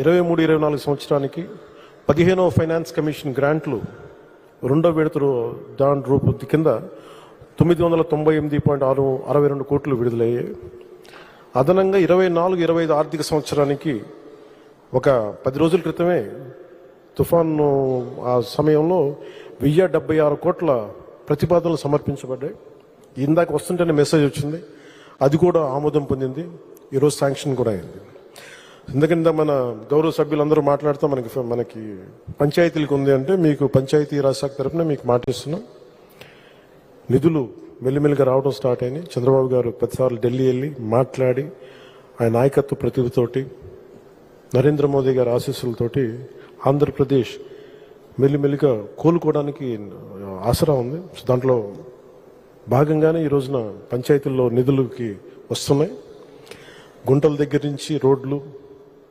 23-24 సంవత్సరానికి 15వ finance commission గ్రాంట్లు రెండో విడత దాని రూపొంది కింద 998.62 కోట్లు విడుదలయ్యాయి. అదనంగా 24-25 ఆర్థిక సంవత్సరానికి ఒక 10 రోజుల క్రితమే తుఫాను ఆ సమయంలో 1076 కోట్ల ప్రతిపాదనలు సమర్పించబడ్డాయి. ఇందాక వస్తుంటేనే మెసేజ్ వచ్చింది, అది కూడా ఆమోదం పొందింది, ఈరోజు శాంక్షన్ కూడా అయింది. ఎందుకంటే మన గౌరవ సభ్యులందరూ మాట్లాడుతూ మనకి పంచాయతీలకు ఉంది అంటే, మీకు పంచాయతీ రాజ్ శాఖ తరఫున మీకు మాటిస్తున్నాం. నిధులు మెల్లిమెల్లిగా రావడం స్టార్ట్ అయినాయి. చంద్రబాబు గారు ప్రతిసార్లు ఢిల్లీ వెళ్ళి మాట్లాడి ఆయన నాయకత్వ ప్రతిభతోటి నరేంద్ర మోదీ గారి ఆశీస్సులతోటి ఆంధ్రప్రదేశ్ మెల్లిమెల్లిగా కోలుకోవడానికి ఆసరా ఉంది. దాంట్లో భాగంగానే ఈ రోజున పంచాయతీల్లో నిధులకి వస్తున్నాయి. గుంటల దగ్గర నుంచి రోడ్లు,